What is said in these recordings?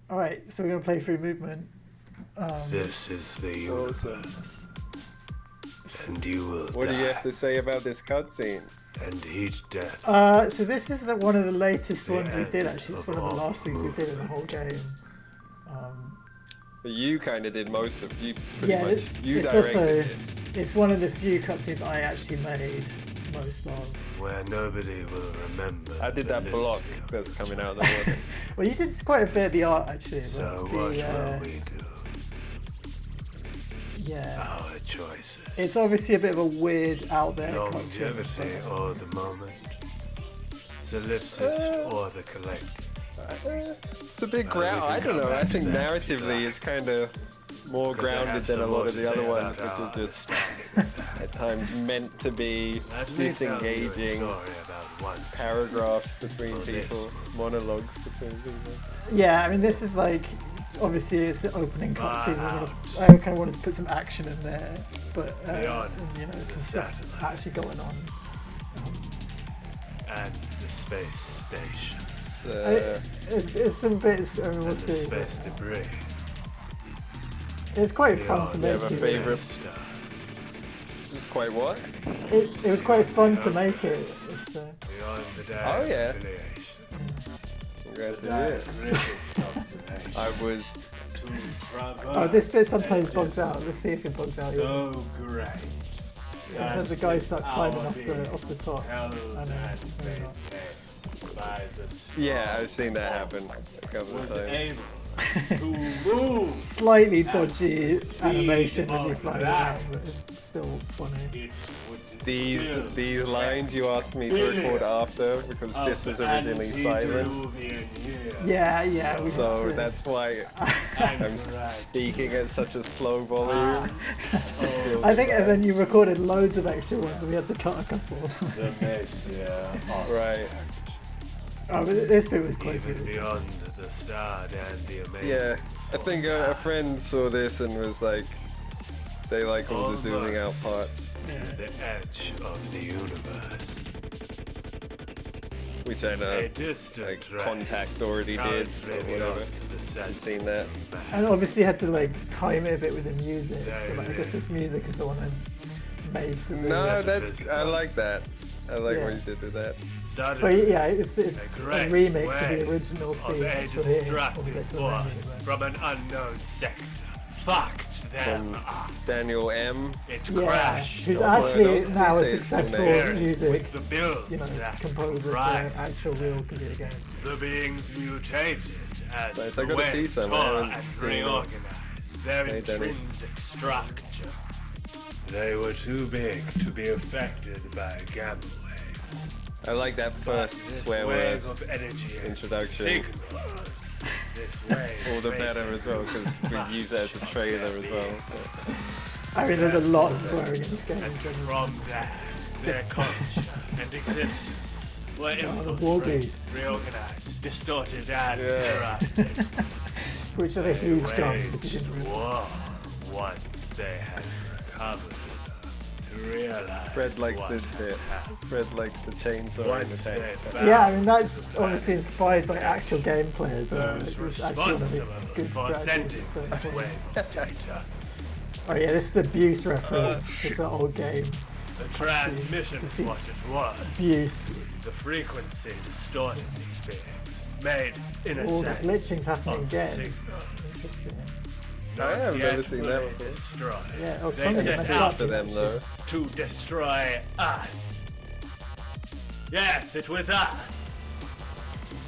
Alright, so we're going to play through movement. This is the universe. And you will What do you have to say about this cutscene? And each death. So this is one of the latest ones we did, actually. It's one of the last things we did in the whole game. But you kind of did most of you. Yeah, Much, you it's directed also it. it's one of the few cutscenes I actually made most of. Where nobody will remember. I did that block that's coming out of the water. Well, you did quite a bit of the art actually. So but what the, will we do? Yeah. Our choices. It's obviously a bit of a weird out there cutscene. Longevity or the moment. Solipsist or the collective. It's a bit ground. I don't know. I think narratively it's kind of more grounded than a lot of the other ones, which is just at times meant to be disengaging paragraphs between people, monologues between people. Yeah, I mean this is like obviously it's the opening cutscene. I kind of wanted to put some action in there, but and, you know, some stuff actually going on. And the space station. It's some bits. I mean, we'll And the see. space debris. It's quite fun to Do you make have a it. favorite? It's quite what? It was quite fun to make it. It's, Beyond the Oh, yeah. affiliation. Congrats to you. I was. oh, this bit sometimes bugs out. Let's see if it bugs out. So great. Sometimes the guys start climbing off the top. I know. Maybe not. Yeah, I've seen that happen a couple of times. Slightly dodgy animation as you fly around, but it's still funny. These lines you asked me to record after because this was originally silent. Yeah, we So had to. that's why I'm speaking at such a slow volume. I think, and then you recorded loads of extra ones, and we had to cut a couple. The mess, yeah. Right. Oh, but this bit was quite Even good. beyond the starred and the amazing. Yeah, I think a friend saw this and was like, they like all the zooming out parts, To the edge of the universe. which I know A distant like Contact already did or whatever. I've seen that. And obviously had to like time it a bit with the music. So like, I guess this music is the one I made for me. No, I like that. I like Yeah. what you did with that. But yeah, it's a great remix of way the original Of theme a for here. When we destructive get to the force menu, but- from an unknown sector. Fucked them From up. Daniel M. It Yeah, crashed. who's Well, actually no, now a it's successful there music, With the build you know, that composer for comprised actual real computer games. the beings mutated as Nice, I the gotta web see some, I tore haven't and seen them. reorganized their Hey, Danny. intrinsic structure. They were too big to be affected by gamma waves. I like that first This swear word. wave of energy introduction. signals. This wave All the better as well because we use that as a trailer as well. So. I mean, there's a lot of swearing in this game in general. From that, their culture and existence were the war infiltrated, beasts. reorganized, distorted, and Yeah. corrupted. Which are the huge guns Waged if you didn't realize. war once they had recovered enough to realize Fred likes what this had bit. happened. Fred likes the chainsaw in the Once they tank. found Yeah, I mean, that's obviously inspired by actual gameplay as well. those It's actually one of the responsible good for sending strategies. So this wave of data. oh yeah, this is Abuse reference. It's an old game. The transmission you is see- what it was. Abuse. The frequency distorted these beings, made in a All the sense glitching's happening of again. signals. Interesting. I have Yet never seen that fully before. destroyed. Yeah, oh, They something set messed out up. After them though. to destroy us. Yes, it was us.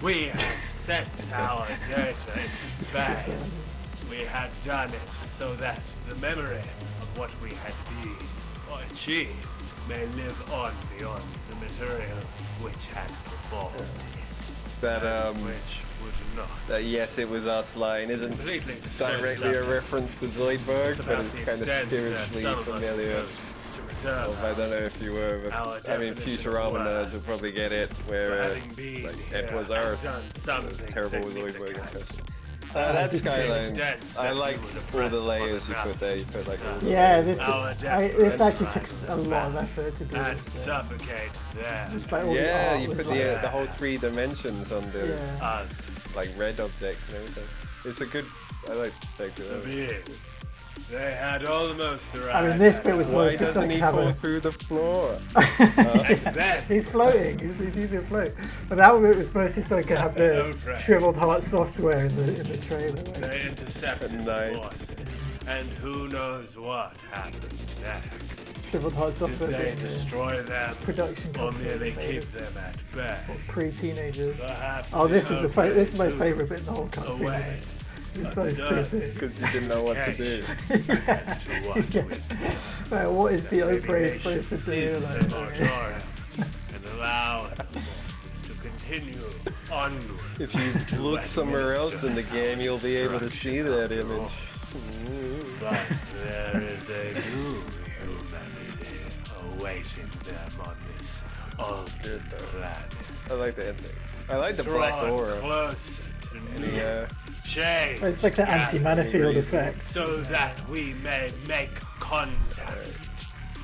We had sent our data into space. We had done it so that the memory of what we had been or achieved may live on beyond the material which had performed it. That Which would not. that yes it was us line isn't Completely directly a reference to Zoidberg, but about it's the kind of extent that spiritually some of us familiar. chose to Well, reserve I don't know if you were, but Our I mean definition of Futurama words. nerds will probably get it, where for having been like here it was and Earth. done something Terrible Zoidberg significant. impression. That Skyline, extent I that like we would all oppress the layers you one put there. You put like all the Yeah, layers. this Our this actually desperate took a lot of effort to do And this. Game. suffocate them. Just like all the Yeah, art you was put like, the whole 3 dimensions on the yeah. Us. like red objects and everything. It's a good. I like the spectre. The being. They had almost arrived. I mean, this bit was Why mostly so doesn't I he can have fall a... through the floor? And then He's floating. He's using a float. But that bit was mostly so I could have the shriveled heart software in the trailer. they intercepted Nice. the forces. And who knows what happened next. Shriveled heart Did software they being the destroy them production or company merely that keep made us them at bay? pre-teenagers. Perhaps Oh, this is the this is my Oakley favourite bit in the whole too cutscene. away. It's so stupid. Because you didn't know what to do. As to what Yeah. we Right, what is the maybe Oprah they supposed should to do? cease Like, their moratorium and allow the forces to continue onward. If you to look somewhere else in the administer game, you'll be able to see that destruction image. But there is a new humanity awaiting them on this Good, altered though. planet. I like the ending. I like the black Drawn aura. closer to new Yeah. change. it's like the anti-mana field effect. So that we may make contact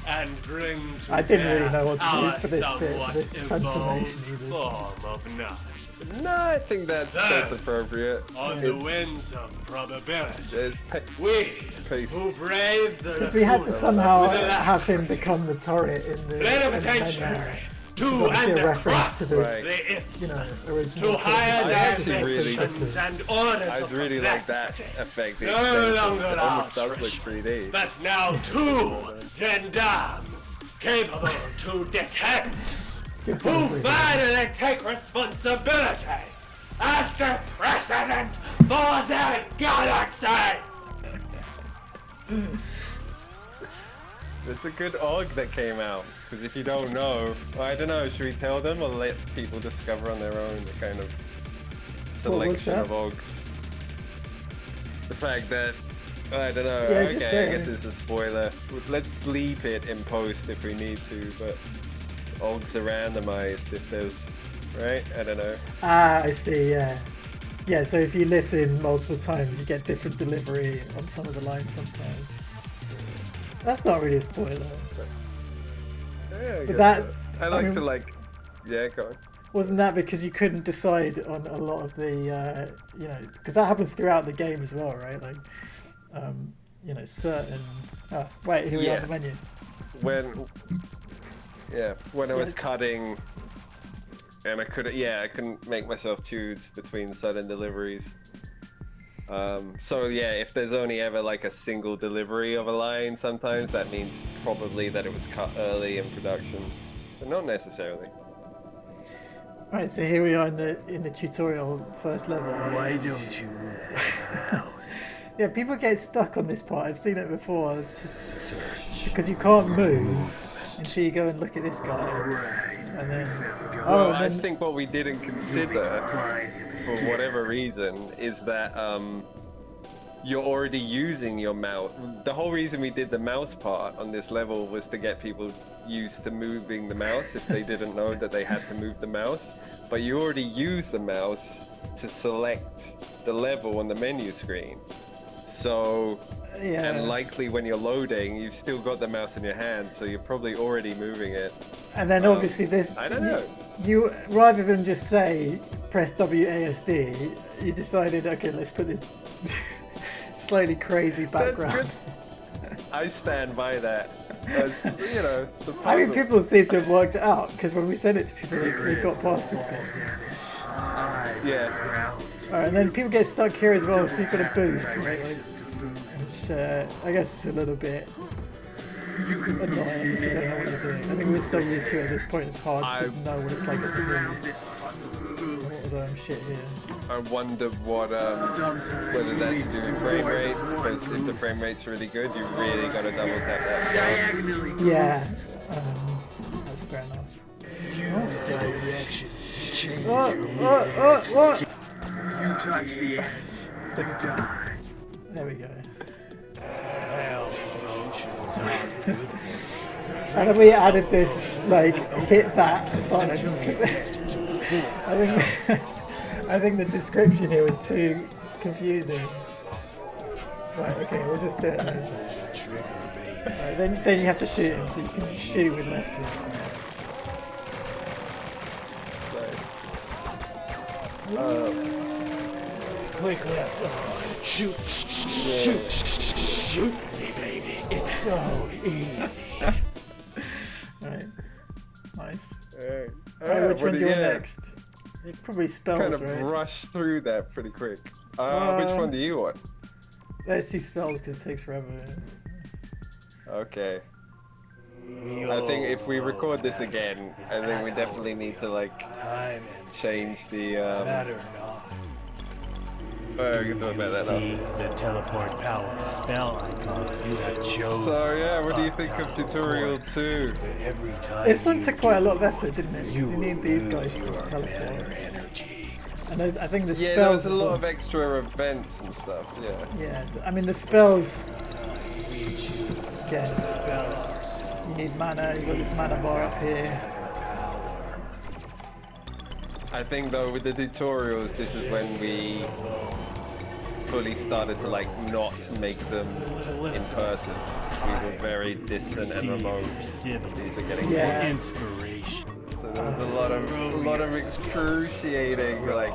and bring to I didn't bear really know what to do our for this bit, somewhat this transformation evolved either. form of knowledge. No, I think that's appropriate. On the winds of probability, There's we Peace. who brave the Because we had to somehow with a laugh, have him become the turret in the plenipotentiary It's to obviously and a reference across to the, Right. the ifs, you know, original. to higher I actually dimensions and orders I of really like that complexity. effect. No It longer almost does look outrage. 3D. But now two gendarmes capable to detect, who finally take responsibility as the president for the galaxy. It's a good AUG that came out. Because if you don't know, I don't know, should we tell them or let people discover on their own the kind of What was selection that? of AUGs? The fact that, I don't know, Yeah, just okay, say I it. guess it's a spoiler. Let's bleep it in post if we need to, but AUGs are randomized if there's, right? I don't know. Ah, I see. Yeah, yeah. So if you listen multiple times, you get different delivery on some of the lines sometimes. That's not really a spoiler. But Yeah, I guess that- so. I I like mean- to like, yeah, go on. wasn't that because you couldn't decide on a lot of the, you know, because that happens throughout the game as well, right? Like, you know, certain. Oh, wait, here we are Yeah. on the menu. When I was Yeah. cutting and I couldn't make myself choose between sudden deliveries. So yeah, if there's only ever like a single delivery of a line, sometimes that means probably that it was cut early in production, but not necessarily. Right, so here we are in the tutorial first level. Why don't you move that house? Yeah, people get stuck on this part. I've seen it before. It's just because you can't move until you go and look at this guy, and then Well, and I then think what we didn't consider, Find him. for whatever reason, is that you're already using your mouse. The whole reason we did the mouse part on this level was to get people used to moving the mouse if they didn't know that they had to move the mouse. But you already use the mouse to select the level on the menu screen. So, yeah, and likely when you're loading, you've still got the mouse in your hand, so you're probably already moving it. and then obviously this. I don't know. You rather than just say press WASD, you decided, okay, let's put this slightly crazy background. I stand by that. As, you know, the I mean, puzzle. people seem to have worked it out because when we sent it to people, they got past this bit. Yeah. Alright, and then people get stuck here as well, so you've got a boost, right? Like, which I guess is a little bit annoying if you don't know what you're doing. I think we're so used to it at this point, it's hard to know what it's like as a move. Although I'm shit here. I wonder what whether that's to do with frame rate, because if the frame rate's really good, you really gotta double tap that. Diagonally. Yeah, that's fair enough. Use directions to change What? your What? You touch the edge, you die. There we go. Hell, emotions are good. And then we added this, like, hit that button, because I think the description here was too confusing. Right, okay, we'll just do it then. Right, then you have to shoot him, so you can shoot with left click. Click left. Shoot. Shoot me, baby. It's so easy. Right. Nice. Alright. Right, which one do you want yeah, next? Probably spells, kind of right? rush through that pretty quick. Which one do you want? Let's see spells, because it takes forever. Okay. I think if we record this again, I think we definitely need to like Time and change the matter not. oh, we can talk about that See now. the teleport power spell icon you have chosen. So yeah, what do you think of tutorial 2? Every time This one took quite a lot of effort, didn't it? You need these guys to teleport. energy. And I think the Yeah, spells there was a as lot well. of extra events and stuff, yeah. Yeah, I mean the spells. Again, you need mana. You got this mana bar up here. I think though with the tutorials, this is when we fully started to like not make them in person. We were very distant and remote. These are getting Yeah. Inspiration. So there was a lot of excruciating like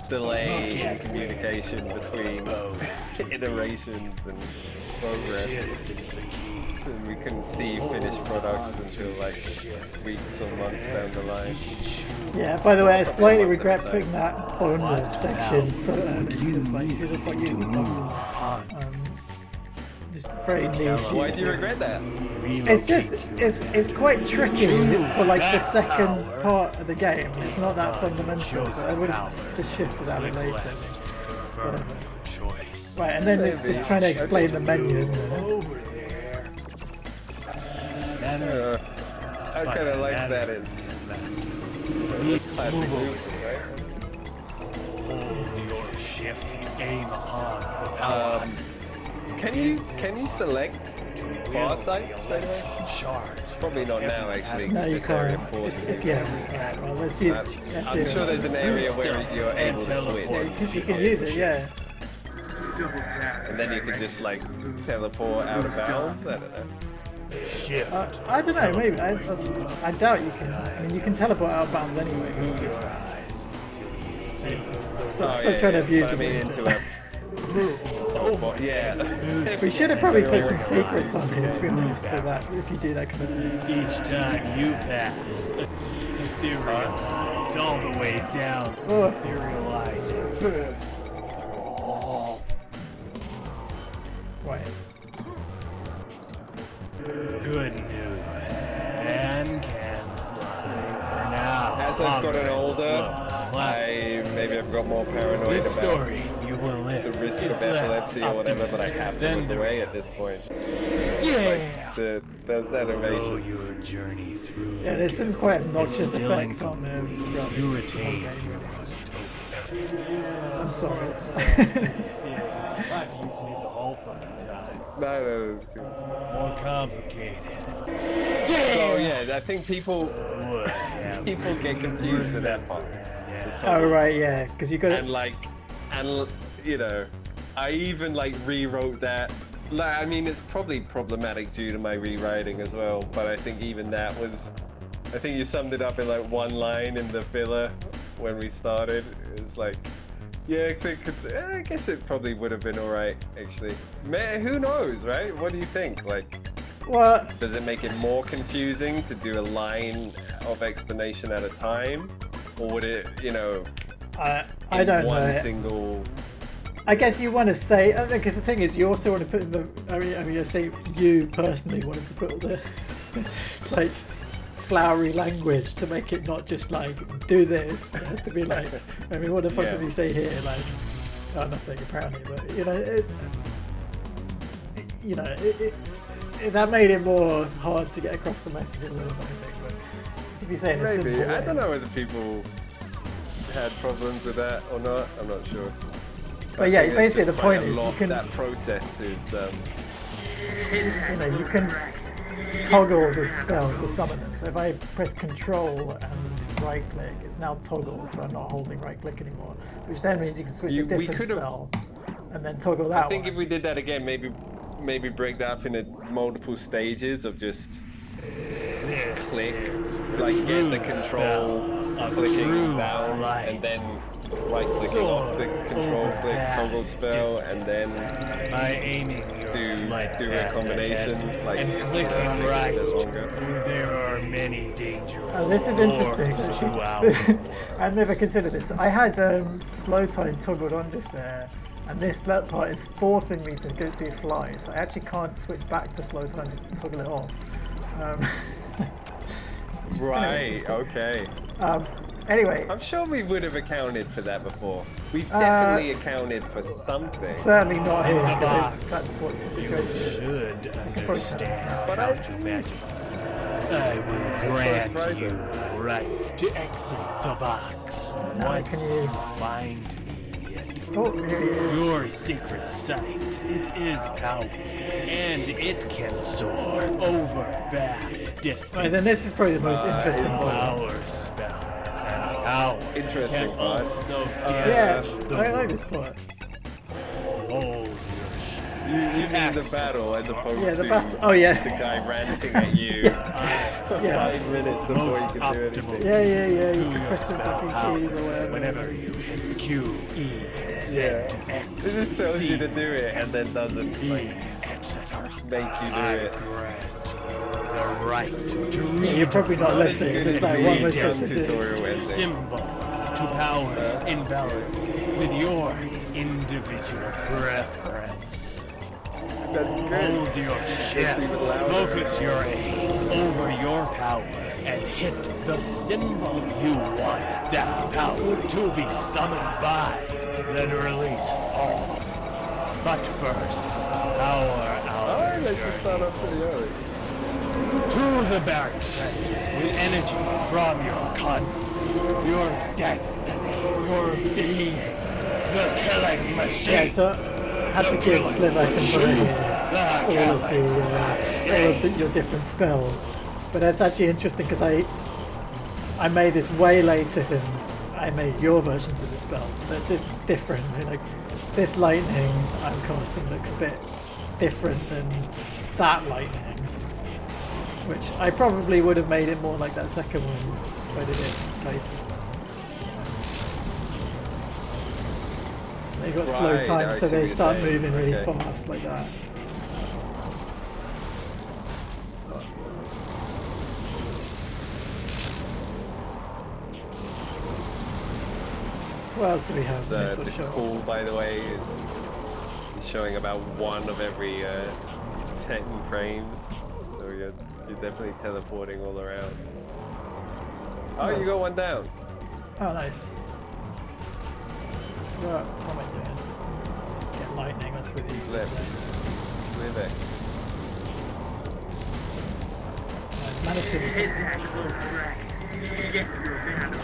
delay in communication between iterations and progress. And we couldn't see finished products until like weeks or months down the line. Yeah. By the way, I slightly regret putting that bonewood section so early. Because like, who the fuck uses bone? Just very niche. Why do you regret that? It's just it's quite tricky for like the second part of the game. It's not that fundamental, so I would have just shifted out it later. Whatever. Right, and then it's just trying to explain the menu, isn't it? I kind of like that. It's classic movement, right? Hold your shift, aim on the power. Can you select bar sites? by the way? Charge. Probably not now, actually. No, you It's very can't. important. It's yeah. Right, well, let's use. I'm sure there's an area where you're able to switch. Yeah, you can use it. Yeah. Double tap. And then you can just like teleport out of bounds. I don't know. Shift. I don't know. Maybe I doubt you can. I mean, you can teleport out of bounds anyway. Just stop trying to abuse I the mean, game. into a yeah. We should have probably put some secrets on here, to be honest, for that. If you do that kind of thing. Each time you pass, etherealize all the way down. Oh. Etherealize and burst through all. Right. Good news. Man can fly for now. As I've gotten older, maybe I've got more paranoid This about story you will live. the risk is of less epilepsy or whatever, but I have to than look the away at this point. Yeah. There's that Go ovation. your journey through. Yeah, there's some quite obnoxious Feeling effects on there. throughout the You whole retain game. your most I'm sorry. No, it's good. more complicated. So yeah, I think people get confused with that part. Oh right, yeah, because you got And it. like, you know, I even like rewrote that. Like, I mean, it's probably problematic due to my rewriting as well, but I think even that was, I think you summed it up in like one line in the filler when we started. It was like, yeah, I guess it probably would have been alright, actually. Who knows, right? What do you think? Like, Well, does it make it more confusing to do a line of explanation at a time? Or would it, you know, I in don't one know. single... I guess you want to say, because the thing is, you also want to put in the. I mean, I say you personally wanted to put all the like flowery language to make it not just like do this. It has to be like. I mean, what the fuck Yeah. does he say here? Like, oh, nothing apparently, but that made it more hard to get across the message a little bit. I think, but if you say it in a Maybe. simple way. I don't know whether people had problems with that or not. I'm not sure. But yeah, I think it's basically just the quite point a is you lot. can. That process is... You can toggle the spells to summon them. So if I press Control and right click, it's now toggled, so I'm not holding right click anymore. Which then means you can switch a we different could've- spell and then toggle that I think one. if we did that again, maybe break that up into multiple stages of just click, like get the control, clicking down, and then right clicking off the control click toggle spell and then by aiming your flight do a path combination ahead like and clicking make it a right. bit longer. For there are many dangerous. Oh, this is interesting. doors to our Actually. world. I've never considered this. I had slow time toggled on just there, and that part is forcing me to go do fly, so I actually can't switch back to slow time to toggle it off. Which is kind of Right, interesting. okay. Anyway, I'm sure we would have accounted for that before. We've definitely accounted for something. certainly not here, because that's what the situation is. Should understand But how I- to magic. I will grant right you then. the right to exit the box. Now I Once can you use- find me at Oh, here he is. your secret site. It is powerful, and it can soar over vast distances. Right, then this is probably the most interesting part. Power spells and power Interesting can part. also Yeah, damage the I like this part. hold your You mean the battle as opposed Yeah, the to battle. Oh, yeah. the guy ranting at you for Yes. 5 minutes before you most can do optimal. anything. Yeah, yeah, yeah. You to can your press some spell fucking powers keys or whatever. Whenever you hit Q, E, Z, Yeah. X, This just tells C, you to do it and then doesn't E, like etc. make you do I it. grant the right to Yeah, read you're probably not listening. Good Just like, is what am I the supposed to do? tutorial ending. symbols to powers in balance with your individual preference. That's good. Hold your shift, even louder. focus your aim over your power, and hit the symbol you want that power to be summoned by. Then release all. But first, power our Alright, let's just journey start off pretty early. to the barracks site with energy from your conflict, your destiny, your being, the killing machine. Yeah, so I had to give Slivak and Bray all of your different spells. But that's actually interesting because I made this way later than I made your versions of the spells. They're different. Like this lightning I'm casting looks a bit different than that lightning, which I probably would have made it more like that second one if I did it later. They got slow Right, time, I so see they what you're start saying. moving really Okay. fast like that. What else do we have? This will The show. call, by the way, is showing about one of every 10 frames. So you're definitely teleporting all around. Oh, you Nice. got one down. Oh, nice. What am I doing? Let's just get lightning. That's pretty easy. Left. Way back. I've managed to. Hit that close break to get your man of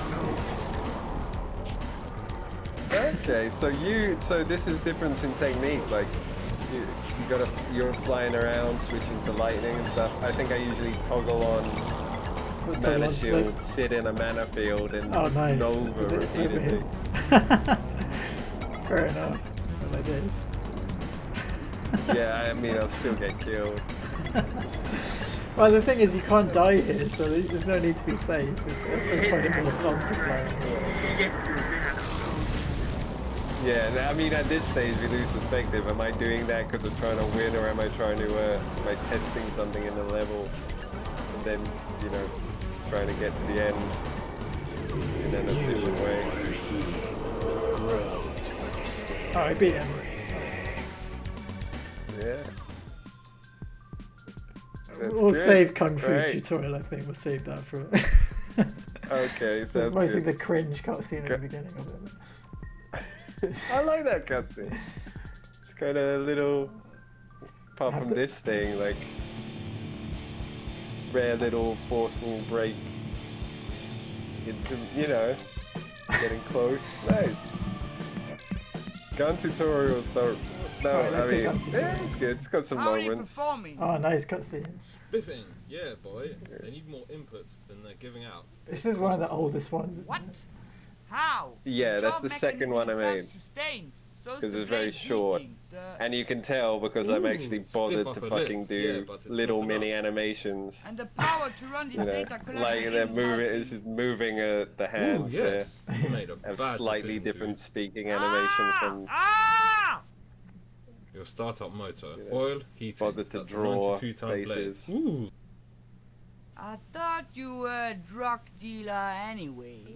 Okay, so this is difference in technique. Like you're flying around, switching to lightning and stuff. I think I usually toggle on Toggle mana on shield, slow. sit in a mana field, and Oh, nice. Nova Over repeatedly. here. Fair enough. Like this. Yeah, I mean I'll still get killed. Well, the thing is, you can't die here, so there's no need to be safe. I still find it more fun to fly. to get your man of Yeah, I mean at this stage we lose perspective. Am I doing that because I'm trying to win, or am I trying to am I testing something in the level, and then trying to get to the end in an efficient way? Oh, I beat him. Yeah. That's We'll good. save Kung Fu Right. tutorial, I think. We'll save that for Okay, It's sounds mostly good. the cringe cutscene at the beginning of it. I like that cutscene. It's kind of a little, apart Have from to- this thing, like rare little forceful break into, getting close. Nice. Gun tutorials don't. No, Alright, let's I do mean, gun yeah, tutorial. it's good. It's got some How are you moments. performing? Oh, nice cutscene. Spiffing, yeah, boy. They need more input than they're giving out. This is one of the oldest ones. Isn't What? it? How? Yeah, The that's job the second one I mechanism made. is sustained, because it's very short, and you can tell because I'm actually bothered to fucking do little mini animations. And the power to run this data collection Like they're moving, it's just moving the hands yes. You made a there. Have bad slightly decision, different dude. speaking animation from Your startup motor. Oil, heating. bothered to That's a draw 92-ton blade. faces. Ooh. I thought you were a drug dealer anyway.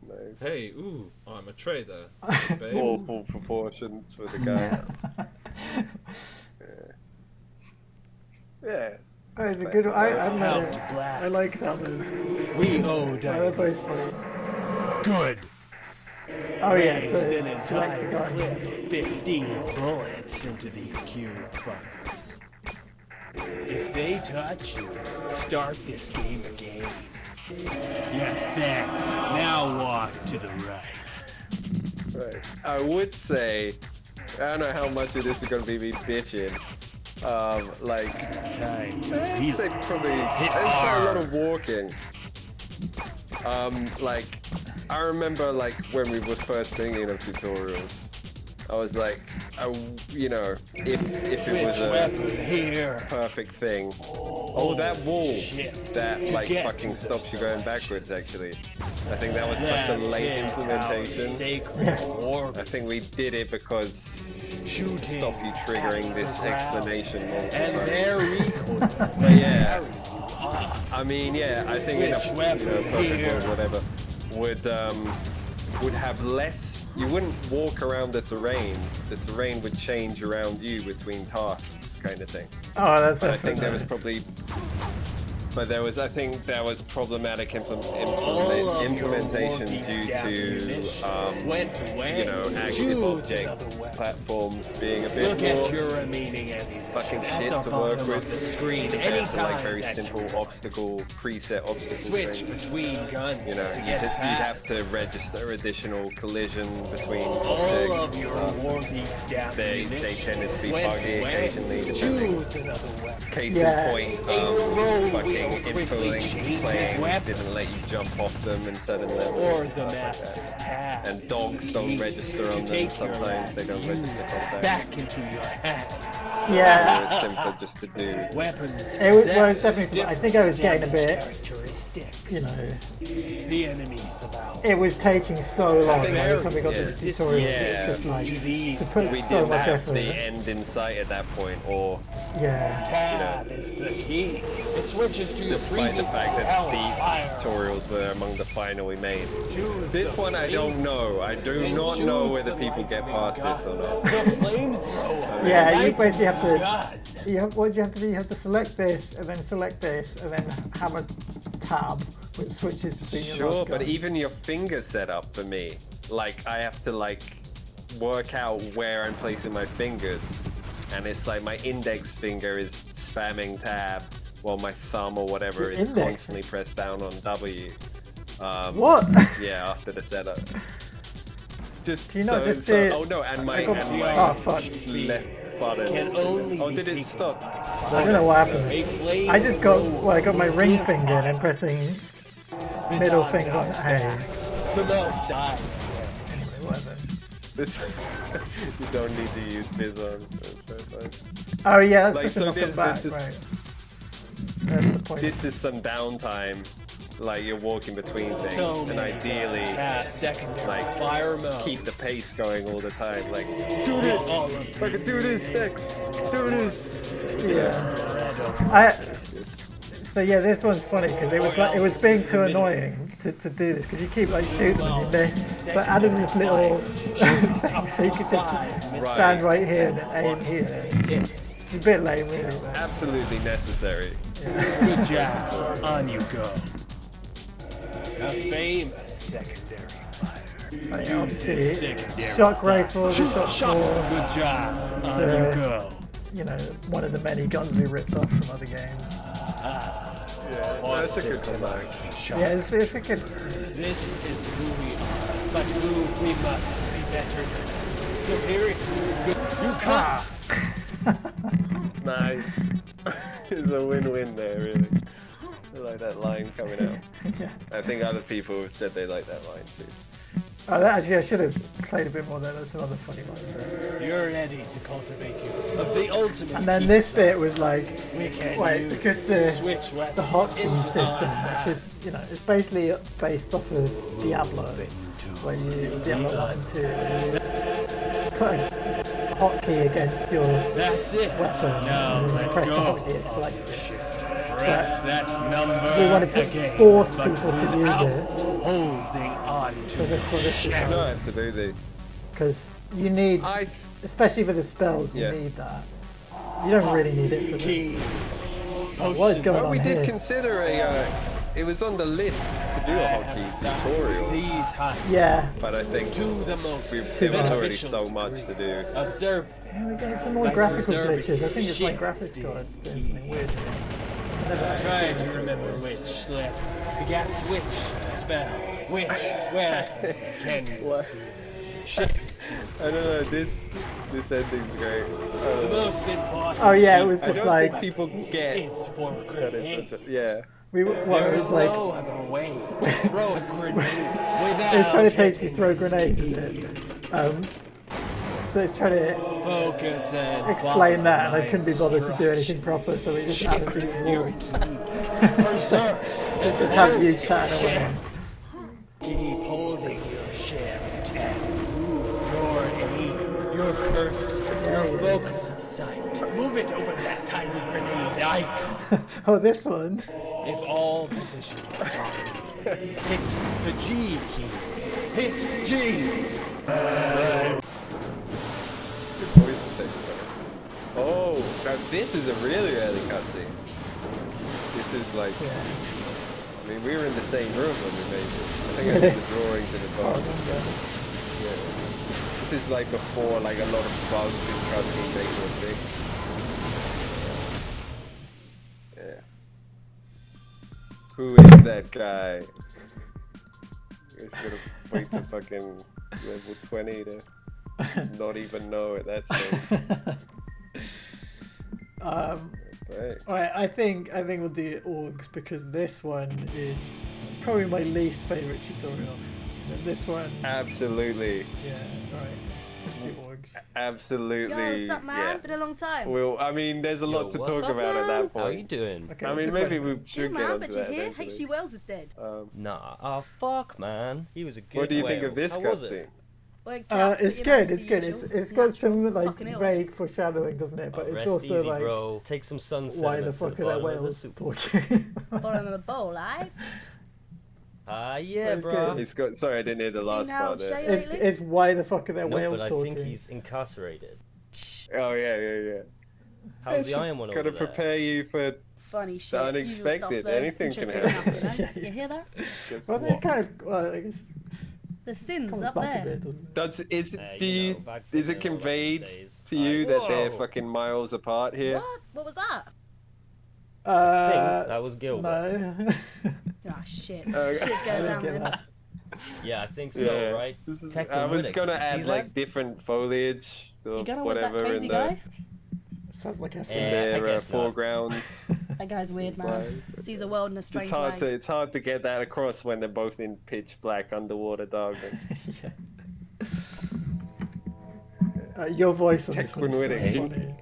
No. Hey, ooh, I'm a trader. Babe. Awful proportions for the guy. Yeah. Oh, it's a good one. I like that one. We owe They're both funny. Good. Oh yeah, Wasted so a select the entire guy. clip, 15 bullets into these cube fuckers. If they touch you, start this game again. Yes, thanks. Now walk to the right. Right. I would say, I don't know how much of this is going to be me bitching. Like, Time to I'd heal. say probably, I'd say a lot of walking. Like, I remember like when we was first thinking of tutorials, I was like, you know, if it was a weapon here. perfect thing. Oh, that wall Shift that to like get fucking to stops the you going backwards actually. I think that was such a Left late hand power, implementation. sacred orb. I think we did it because Shooting stop you triggering at this the ground. explanation multiple And times. their recoil. But yeah, I mean, yeah, I think in a Switch weapon perfect here. world, whatever, would have less. You wouldn't walk around the terrain. The terrain would change around you between tasks, kind of thing. Oh, that's But I think there was definitely. probably. But I think there was problematic All of your implementation war due beats ammunition went away. you know, active Choose object another weapon. platforms being a bit Look more at your remaining ammunition fucking at shit the to work bottom with. of the screen. compared to, Anytime like very that simple you obstacle preset obstacle switch things. between guns You know, to you'd get have past. to register additional collision between All of objects. your war beats They tended to be buggy occasionally, depending. Choose another weapon. Case Yeah. in point, Ace Roll fucking will quickly influencing change playing his weapon. didn't let you jump off them in certain levels. Or and the stuff like master that. tab. And dogs don't register on them. Take your Sometimes they don't last register use sometimes. back into your hand. Yeah, So it's simpler just to do. Weapons it was, well, possess it's definitely. Something. I think I was getting a bit, characteristics. you know, The enemies of our it was taking so long by think the time we got to the yeah. tutorial. Yeah. It's just like these to put We so didn't much have effort. the end in sight at that point, or Yeah, tab is the key. It switches to your despite the previous fact that fire. these tutorials were among the final we made. Choose This the one I don't know. I do and not know choose whether the people get lightning past this or not. The flamethrower. Yeah, you Lightning basically have to- gun. what do you have to do? You have to select this, and then select this, and then have a tab which switches between your Sure, last but gun. even your finger setup for me, like I have to like work out where I'm placing my fingers, and it's like my index finger is spamming tab, while my thumb or whatever Your is index constantly pressed down on W. What? Yeah, after the setup. Just Do you not just so, do- oh no, and my I got- and my oh, fuck. left button. Can only Oh, be did it taken stop? I don't know what happened. A flame I just got, thrower well, I got my ring will finger and then pressing middle finger on A. The most dies. Anyway, whatever. You don't need to use Bizon. That's fine. Oh yeah, that's Like, supposed to knock so them back, this is- right. That's the point. This is some downtime, like you're walking between things, So and many ideally guns have secondary like, fire mode. keep the pace going all the time. Like, do this, All of fucking do this, Dex, do this. Yeah. So yeah, this one's funny because it was like it was being too annoying to do this because you keep like shooting and you miss. So I added this little thing so you could just stand right here and aim here. It's a bit lame, really. But Absolutely necessary. Good job. On you go. A famous secondary fire. I mean, obviously, Secondary shock fire. rifle, the shock ball, Good job. It's, On you go. you know, one of the many guns we ripped off from other games. Yeah, that's a good comeback. Yeah, it's a good. This is who we are, but who we must be better than. Superior. Good. You can't. Nice. It's a win-win there, really. I like that line coming out. I think other people have said they like that line too. Actually, I should have played a bit more there. There's some other funny lines there. You're ready to cultivate yourself the ultimate. And then this bit was like, We can wait, use because switch the weapons hotkey into system, our which is, you know, it's basically based off of Diablo, where you Diablo 1 and 2, where you put a hotkey against your That's it. weapon, Now and you let press the go. hotkey, it selects it. Press that number. We wanted to again, force but people to use without it. Holding on. So this one, this No, is absolutely. because you need, especially for the spells, you Yeah. need that. You don't really need it for the. Key. What is going Well, on we here? did consider it was on the list to do a hotkey tutorial, These hot Yeah, but I think to the most there was beneficial already so much to do. Observe. we're getting some more Like graphical observing glitches. I think it's my shit. graphics card's doing something weird. I've never actually Try seen to this remember which letter begat which spell. Which where can you see? Shift. I don't know, this ending's great. The most important. Oh yeah, it was I just don't like think people get is for that grenade. it's such a, yeah. we. Well, There it is was like no other way to throw a grenade without it's trying to take you hitting throw these grenades, is keys. it? So it's trying to Focus and explain that, and I follow couldn't be bothered to do my anything proper, so we just added these Your walls. key. Preserve. They just have you chatting away. Keep holding your shift and move your aim, your cursor, your focus of sight. Move it over that tiny grenade icon. Oh, this one. If all positions are hit the G key. Hit G. Oh, now this is a really early cutscene. This is like, I mean, we were in the same room when we made this. I think I did the drawings in advance. Yeah. This is like before like a lot of bugs in cutscenes they were big. Yeah. Who is that guy? He's gonna wait to fucking level 20 to not even know it. That's it. Alright, I think we'll do orgs because this one is probably my least favourite tutorial. And this one, Absolutely. yeah, alright. Let's do orgs. Absolutely. Yo, what's up, man? Yeah. Been a long time. Well, I mean, there's a lot to what's talk up, about at that How you point. doing? Okay, I it mean, took maybe quite a we should Yeah, get man, onto but that you're here. eventually. H.G. Wells is dead. Nah, oh fuck, man. He was a good What do you think whale. of this How was cutscene? it? Like, It's you know, good. the It's good. usual. It's got some like Fucking ill. vague foreshadowing, doesn't it? But it's Rest also easy, like, bro. Take some sunset. why the fuck are there whales talking? Bottom of the bowl, eh? Ah, yeah, It's bro. good. He's got. Sorry, I didn't hear the Seen last how part there. Shay it's, lately? it's why the fuck are there No, whales but I talking? think he's incarcerated. Oh yeah. How's the Iron One Gotta over there? prepare you for. Funny shit. The usual unexpected. Stuff, though. Anything can Interesting happen. enough, you know? You hear that? Guess Well, they what? kind of. Well, I guess The sins comes up back a there. bit, doesn't it? Does is Hey, do you you, know, back is then, it all back in the conveyed days. to you that they're Whoa. fucking miles apart here? What? What was that? I think that was Gilbert. No. Ah, shit. Okay. Shit's I going don't down get there. that. Yeah, I think so, Yeah. right? This is- Tech I and was Riddick. gonna You see add that? like different foliage or You gonna with that whatever crazy in guy? Sounds like a in film. I their guess not. foreground. That guy's weird, man. Sees the world in a strange way. It's hard to get that across when they're both in pitch black underwater darkness. Yeah. Your voice on this Tequin one is so Whitting. funny.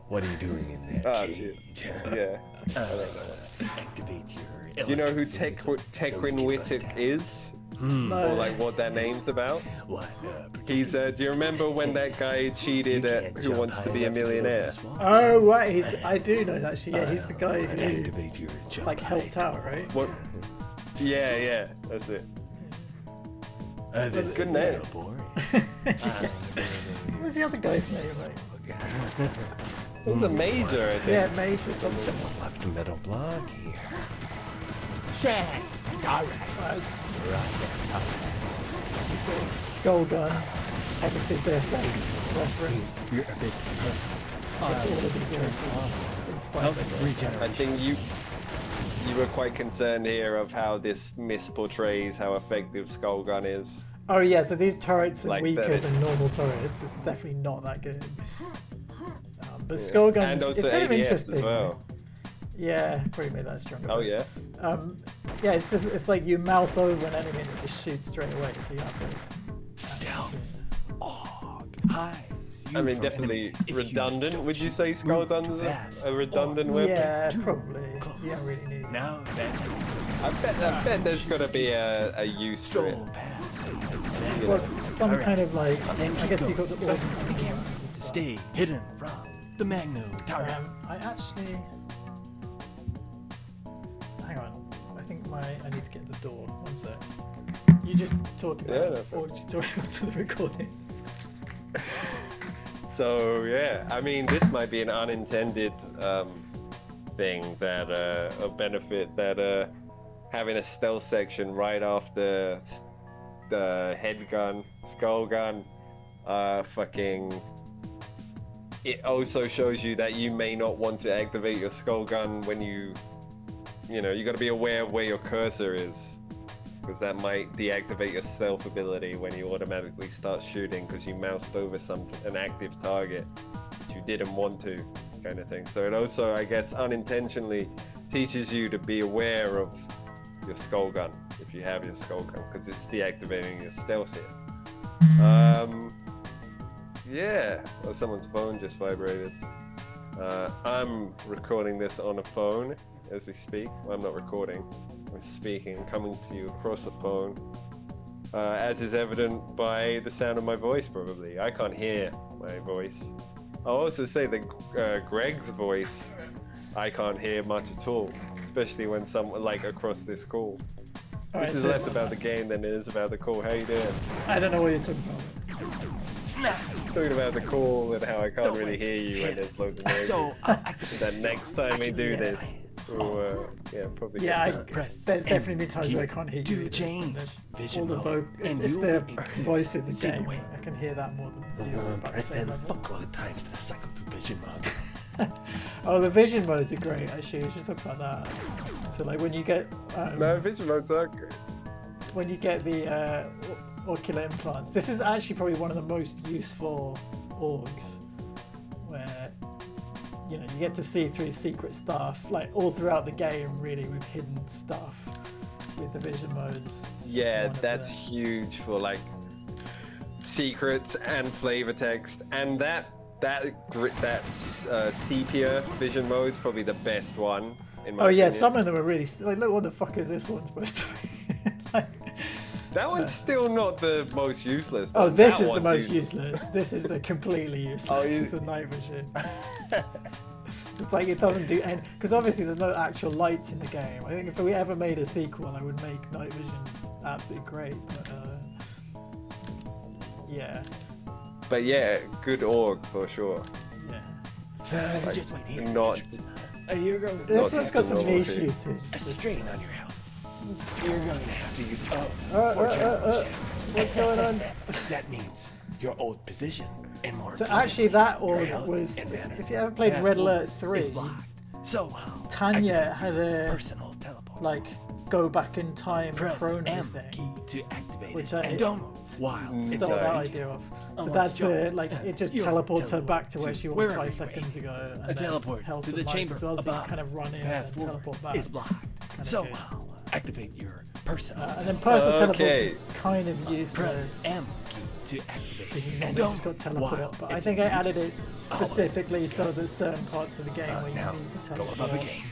What are you doing in that Oh, cage? Yeah. Activate your. Do you know who electric Tequin fields so we can Whittick bust is? No. Or like what that name's about? What? He's do you remember when that guy cheated at Who Wants to Be a Millionaire? Oh right, I do know that actually. Yeah, he's the guy who Activate your jump like helped out, right? What? Yeah, that's it. This Good is name. so boring. What was the other guy's name, right? It was a major, I think. Yeah, Major something. Someone left a metal block here. Skull Gun. I can see Deus Ex reference. You're a bit. It's all of these words are inspired by Deus Ex. I think you were quite concerned here of how this misportrays how effective Skullgun is. Oh yeah, so these turrets are Like weaker that. than normal turrets. It's definitely not that good. But Skull Gun's And also it's kind of ADS interesting. as well. Yeah, probably made that stronger. Oh yeah. Yeah, it's like you mouse over an enemy and it just shoots straight away, so you have to. Stealth. Hides. I mean, definitely redundant. Would you say Skull Gun's a redundant weapon? Yeah, probably. You don't really need. Now I bet there's got to be a use for it. Well, some kind of like. I guess you got the order. Stay hidden from the Magno target. I actually. Hang on. I think I need to get the door. One sec. You just talk about it, or did you talk to the recording? So yeah, I mean, this might be an unintended thing that a benefit that having a stealth section right after the head gun, skull gun, it also shows you that you may not want to activate your skull gun when you got to be aware of where your cursor is, because that might deactivate your stealth ability when you automatically start shooting because you moused over an active target that you didn't want to, kind of thing. So it also, I guess, unintentionally teaches you to be aware of your skull gun if you have your skull gun, because it's deactivating your stealth here. Yeah, someone's phone just vibrated. I'm recording this on a phone as we speak. Well, I'm not recording. I'm speaking and coming to you across the phone, as is evident by the sound of my voice. Probably I can't hear my voice. I'll also say that Greg's voice I can't hear much at all, especially when someone like across this call. This is less about the game than it is about the call. How you doing? I don't know what you're talking about. Talking about the call and how I can't really hear you when there's loads of noise. So that next time we do this, we'll, probably. Yeah, there's definitely been times where I can't hear you. To change all the it's the voice in the game. I can hear that more than you. Press and fuck all the times to cycle through vision mode. Oh, the vision modes are great. Actually, we should talk about that. So, like when you get no, vision modes are great. When you get the ocular implants, this is actually probably one of the most useful orgs, where you get to see through secret stuff, like all throughout the game. Really, with hidden stuff with the vision modes. Yeah, that's huge for like secrets and flavor text, and that sepia vision mode is probably the best one. In my opinion. Some of them are really like, look, what the fuck is this one supposed to be? That one's still not the most useless. Oh, this is the most useless. This is the completely useless. It's the night vision. It's like it doesn't do any, because obviously there's no actual lights in the game. I think if we ever made a sequel, I would make night vision absolutely great. But yeah. But yeah, good org for sure. Yeah. Like, just wait here. Not. This one's got some niche usage. A strain on your health. You're going to have to use what's going on? That means your old position and more. So actually, that org was. If you ever played Red Alert 3, Tanya had a personal teleport. Like go back in time chrono thing, to activate which I don't stole that idea off. So that's like it just teleports her back to where she was 5 seconds ago. And teleport to the chamber as well, so you above. kind of run in and teleport back. It's blocked. So activate your personal. And then personal teleport is kind of useless. Press M key to activate. Because you've just got teleport. But I think I added it specifically so that certain parts of the game where you need to teleport. Go above again.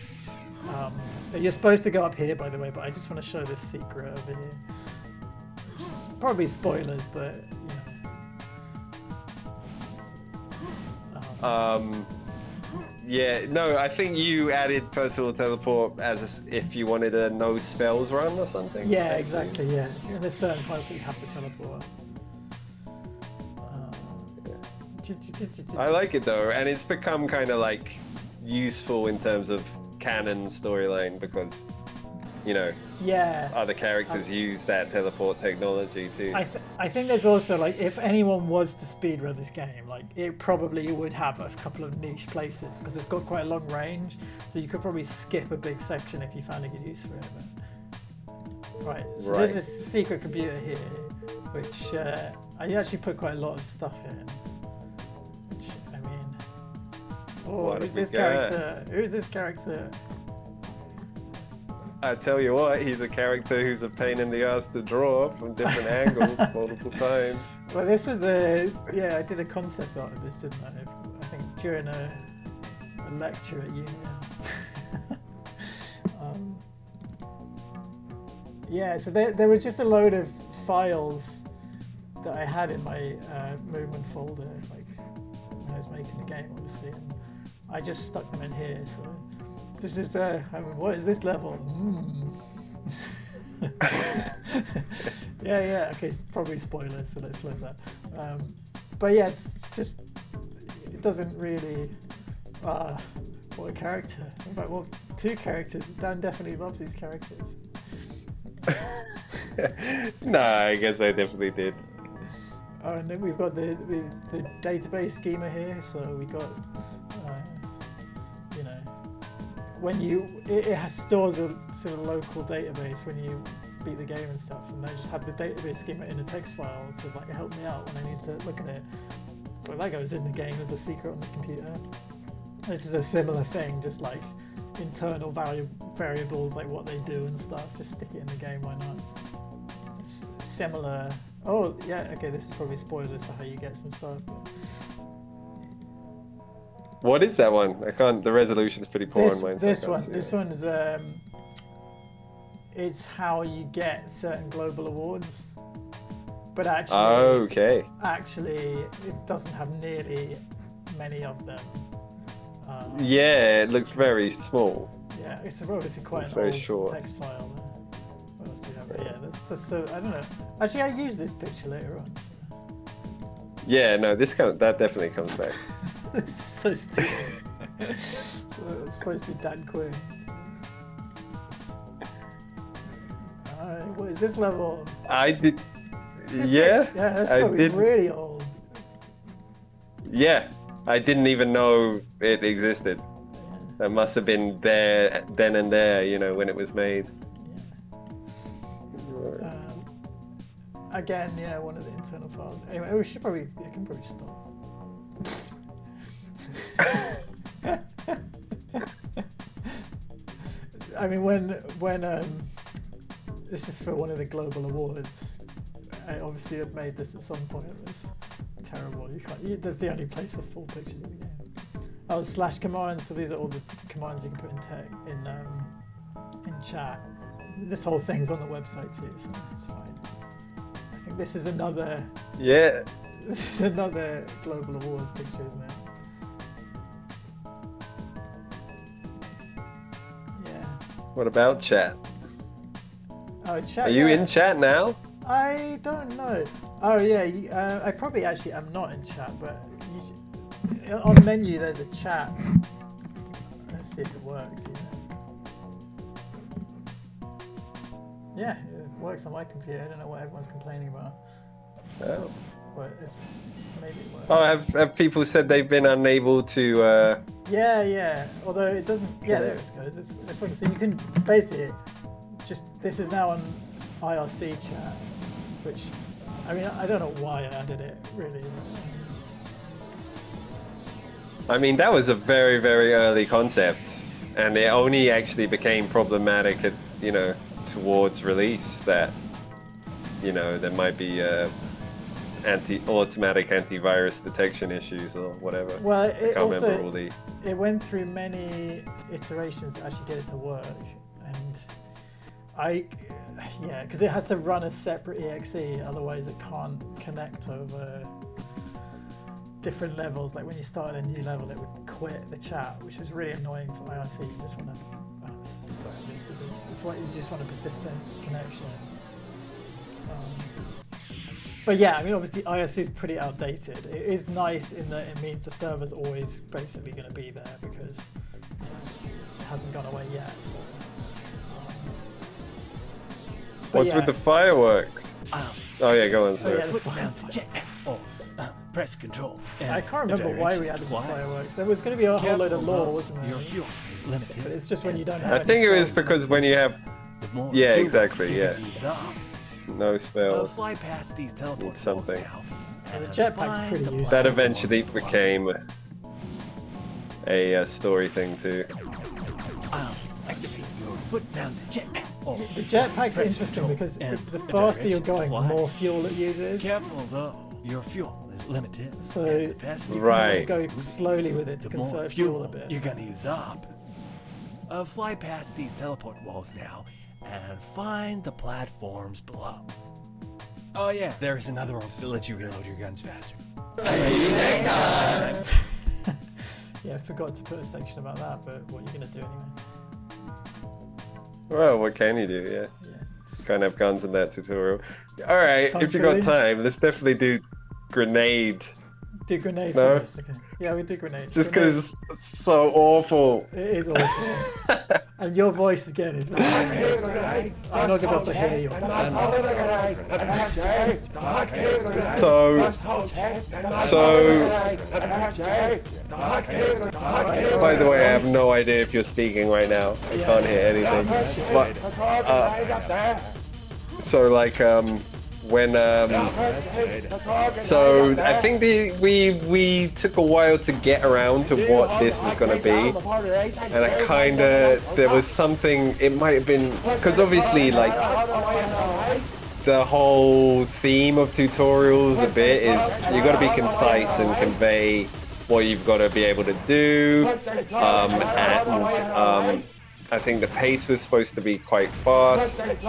You're supposed to go up here, by the way, but I just want to show this secret over here. Which is probably spoilers, but Yeah, no, I think you added personal teleport as if you wanted a no spells run or something. Yeah, exactly. Yeah, there's certain parts that you have to teleport. I like it though, and it's become kind of like useful in terms of canon storyline because other characters use that teleport technology too. I think there's also like if anyone was to speedrun this game, like it probably would have a couple of niche places because it's got quite a long range, so you could probably skip a big section if you found a good use for it. But... So there's this secret computer here, which I actually put quite a lot of stuff in. Which, I mean, who's this character? Who's this character? I tell you what, he's a character who's a pain in the ass to draw from different angles multiple times. Well, this was I did a concept art of this, didn't I think during a lecture at uni. Yeah, so there was just a load of files that I had in my movement folder, like when I was making the game, obviously, and I just stuck them in here. So this is what is this level? Yeah. Okay, it's probably spoilers, so let's close that. But yeah, it's just it doesn't really. What a character! In fact, well, 2 characters. Dan definitely loves these characters. Nah, I guess I definitely did. Oh, and then we've got the database schema here. So we got, when it stores a sort of local database when you beat the game and stuff, and I just have the database schema in a text file to like help me out when I need to look at it. So that goes in the game as a secret on this computer. This is a similar thing, just like internal variables, like what they do and stuff. Just stick it in the game, why not? It's similar. Oh yeah, okay. This is probably spoilers for how you get some stuff. But... What is that one? I can't. The resolution's pretty poor on mine. This one is it's how you get certain global awards. But actually, actually, it doesn't have nearly many of them. Yeah, it looks very small. Yeah, it's obviously quite an old short text file. What else do we have? Yeah, so I don't know. Actually, I use this picture later on. So. Yeah, no, that definitely comes back. This is so stupid. So it's supposed to be Dan Quinn. What is this level? I did. Yeah, that's probably really old. Yeah, I didn't even know it existed. That must have been there then and there, when it was made. Yeah. Again, one of the internal files. Anyway, I can probably stop. I mean, when this is for one of the global awards. I obviously have made this at some point. It was terrible. That's the only place of full pictures of the game. Oh, / commands. So these are all the commands you can put in chat. This whole thing's on the website too, so it's fine. I think this is another. Yeah. This is another global award picture, isn't it? Yeah. What about chat? Oh, chat. Are you in chat now? I don't know. Oh yeah, I probably actually am not in chat, but on the menu there's a chat. Let's see if it works. Yeah, it works on my computer. I don't know what everyone's complaining about. Oh. But maybe it works. Oh, have people said they've been unable to? Yeah. Although it doesn't. Yeah, there it goes. It's working. So you can basically this is now on IRC chat, which, I mean, I don't know why I added it, really. I mean, that was a very, very early concept, and it only actually became problematic at, towards release that, there might be automatic antivirus detection issues or whatever. Well, it went through many iterations to actually get it to work, and because it has to run a separate exe, otherwise it can't connect over different levels. Like when you started a new level, it would quit the chat, which was really annoying for IRC. You just want you just want a persistent connection. But yeah, I mean, obviously IRC is pretty outdated. It is nice in that it means the server's always basically going to be there because it hasn't gone away yet. So. What's with the fireworks? Oh yeah, go on. Press control. I can't remember why we added the fireworks. There was going to be a whole load of lore, wasn't there? Your fuel is limited. But it's just when you don't have. I think it was because when you have. Yeah, exactly. Yeah. No spells. Fly past these teleport something. The jetpack's pretty useful. That eventually became a story thing too. Activate your foot-mounted jetpack. Oh, The jetpack's interesting because the faster you're going, the more fuel it uses. Careful though, your fuel is limited. So and the faster you Right. go slowly with it to the more conserve fuel a fuel bit. you're gonna use up. Fly past these teleport walls now and find the platforms below. Oh yeah, there's another room that lets you reload your guns faster. Yeah, I forgot to put a section about that, but what are you gonna do anyway? Well, what can you do? Yeah. Can't have guns in that tutorial. All right, Can't if you got really. time, let's definitely do grenade. Do grenade No? first. Okay. Yeah, we do grenade. Just Grenade. because it's so awful. It is awful. And your voice again is really I'm not about to hear you. By the way, I have no idea if you're speaking right now. I can't hear anything. But, so like when so I think we took a while to get around to what this was gonna be, and I there was something, it might have been because obviously like the whole theme of tutorials a bit is you got to be concise and convey what you've got to be able to do, and I think the pace was supposed to be quite fast, and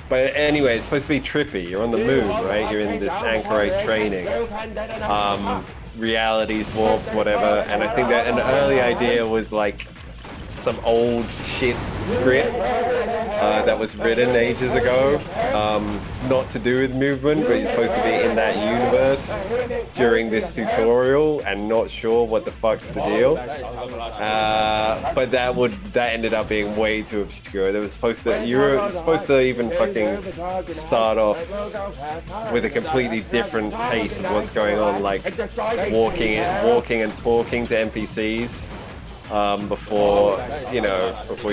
but anyway, it's supposed to be trippy. You're on the move, right? You're in this Anchorite training. Reality's warped, whatever. And I think that an early idea was like some old shit script that was written ages ago. Not to do with movement, but you're supposed to be in that universe during this tutorial and not sure what the fuck's the deal. But that ended up being way too obscure. You were supposed to even fucking start off with a completely different pace of what's going on, like walking and talking to NPCs before you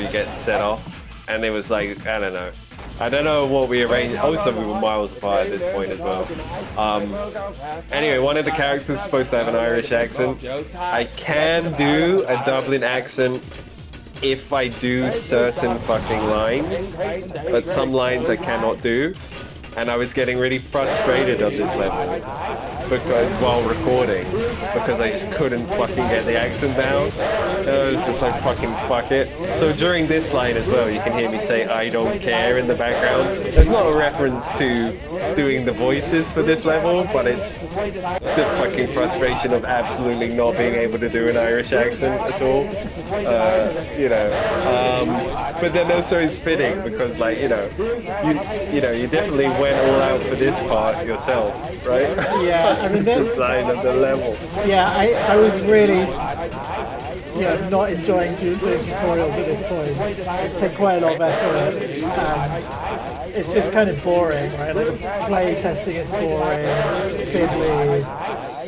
get set off. And it was like, I don't know what we arranged. Also, we were miles apart at this point as well. Anyway, one of the characters is supposed to have an Irish accent. I can do a Dublin accent if I do certain fucking lines, but some lines I cannot do. And I was getting really frustrated on this level while recording because I just couldn't fucking get the accent down. And I was just like, fucking fuck it. So during this line as well, you can hear me say "I don't care" in the background. There's not a reference to doing the voices for this level, but it's the fucking frustration of absolutely not being able to do an Irish accent at all. But then also it's fitting because, like, you definitely went all out for this part yourself, right? Yeah, I mean, the design of the level. Yeah, I was really, not enjoying doing tutorials at this point. It take quite a lot of effort, and it's just kind of boring, right? Like, play testing is boring, fiddly,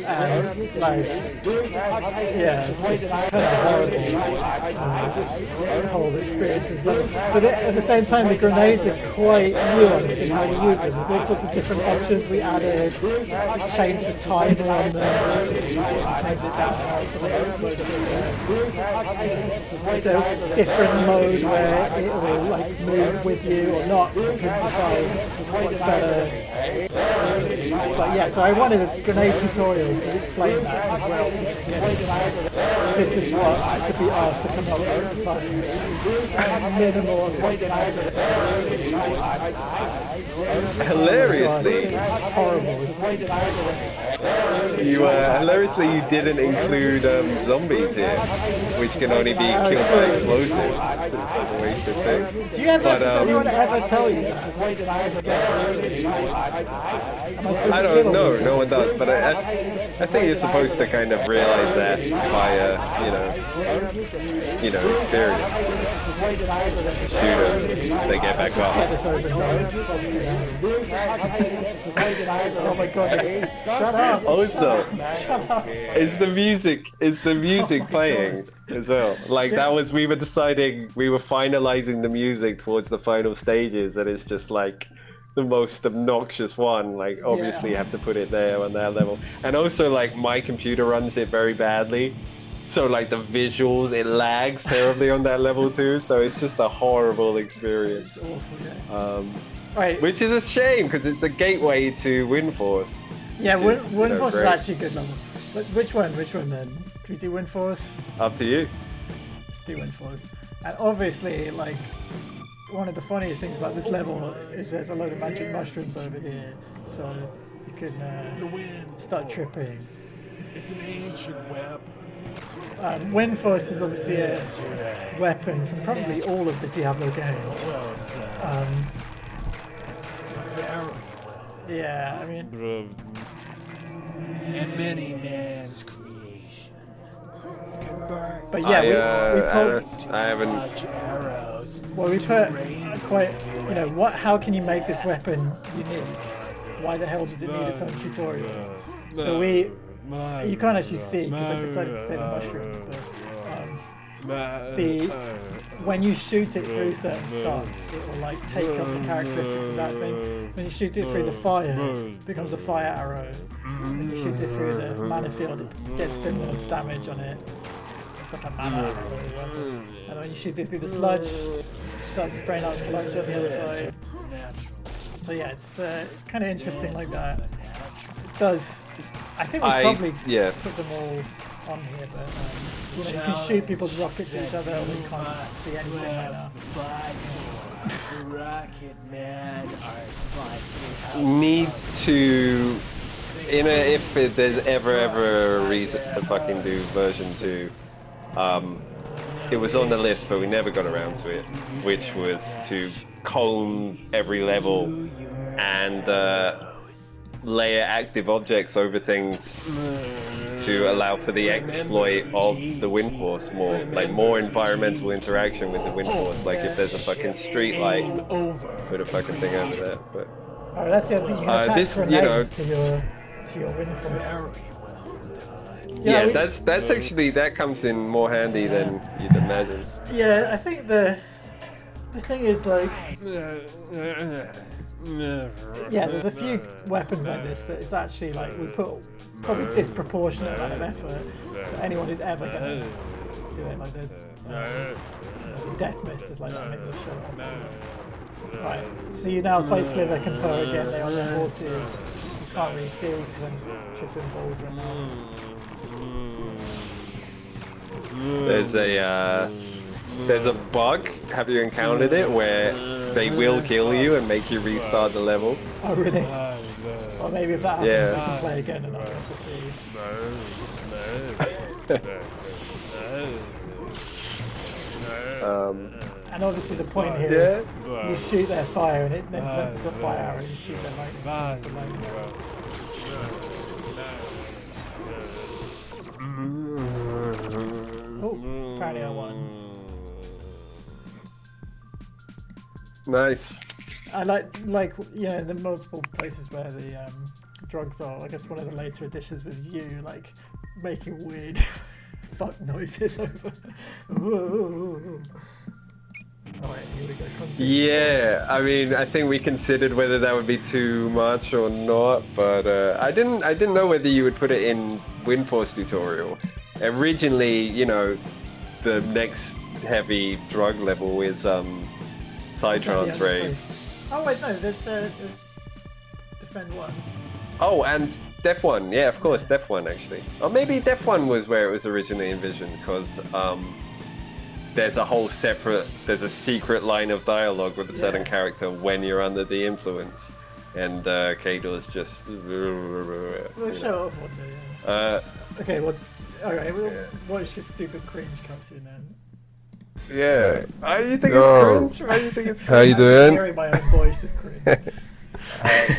and it's just kind of horrible. This whole experience is like, but at the same time, the grenades are quite nuanced in how you use them. There's all sorts of different options we added, changed the timer on them, changed it down so they explode. It's a different mode where it will like move with you or not, so you can decide what's better. But yeah, so I wanted a grenade tutorial to explain that as well. So this is what I could be asked to come up with at the time, which is minimal. Hilariously, it's horrible. You didn't include zombies here, which can only be killed by explosives. That's a wasted thing. Do you ever? Does anyone ever tell you that? I don't know. No one does, but I think you're supposed to kind of realize that via, experience. Shoot them, they get back up. Get this over and done. Oh my god! Shut up! Also, is the music playing as well? Like we were finalizing the music towards the final stages, and it's just like the most obnoxious one. Like, obviously you have to put it there on that level. And also, like, my computer runs it very badly. So like the visuals, it lags terribly on that level too. So it's just a horrible experience. It's awful, yeah. Right. Which is a shame because it's a gateway to Windforce. Yeah, Windforce is actually a good level. But which one then? Do we do Windforce? Up to you. Let's do Windforce. And obviously, like, one of the funniest things about this level is there's a load of magic mushrooms over here, so you can start tripping. It's an ancient weapon. Windforce is obviously a weapon from probably all of the Diablo games. Yeah, I mean... And many man's creation. But yeah, we put... I haven't... Arrows. Well, we put quite... You know, how can you make this weapon unique? Why the hell does it need its own tutorial? So you can't actually see because I decided to stay the mushrooms, but when you shoot it through certain stuff, it will like take up the characteristics of that thing. When you shoot it through the fire, it becomes a fire arrow. When you shoot it through the mana field, it gets a bit more damage on it. It's like a mana arrow or whatever. And then when you shoot it through the sludge, it starts spraying out sludge on the other side. So yeah, it's kind of interesting like that. It does. I think we probably put them all on here, but you can shoot people's rockets at each other, and we can't see anything right now. Rocket Man are Need to, if there's ever a reason to fucking do version 2, it was on the list, but we never got around to it, which was to comb every level and layer active objects over things to allow for the exploit of the Windforce, more environmental interaction with the Windforce. Like if there's a fucking street light, put a fucking thing over there. But that's the other thing. You can attach grenades to your Windforce. Yeah, that's actually, that comes in more handy than you'd imagine. Yeah, I think the thing is like. Yeah, there's a few weapons like this that it's actually like we put probably disproportionate amount of effort to anyone who's ever gonna do it. Like the Death Mist is like that. Maybe we'll show that. Right, so you now fight Sliver and Purr again. They're on their horses. You can't really see because I'm tripping balls right now. There's a bug, have you encountered it, where they will kill you and make you restart the level? Oh really? Well maybe if that happens I can play again and I'll get to see. And obviously the point here is you shoot their fire and it then turns into a fire arrow, and you shoot their lightning and it turns into lightning arrow. Oh, apparently I won. Nice. I like the multiple places where the drugs are. I guess one of the later editions was you like making weird fuck noises over. Alright, here we go. Yeah, I mean, I think we considered whether that would be too much or not, but I didn't know whether you would put it in Windforce tutorial. Originally, you know, the next heavy drug level is Psytrance Ray. Oh wait, no, there's Defend 1. Oh, and Def 1, yeah, of course, Def 1 actually. Or maybe Def 1 was where it was originally envisioned, because there's a whole separate, there's a secret line of dialogue with a certain character when you're under the influence. And Kador's just... We'll show off one day, okay, well, alright, we'll watch this stupid cringe cutscene then. Yeah. You think it's cringe? Why do you think it's cringe? How you doing? Hearing my own voice is cringe.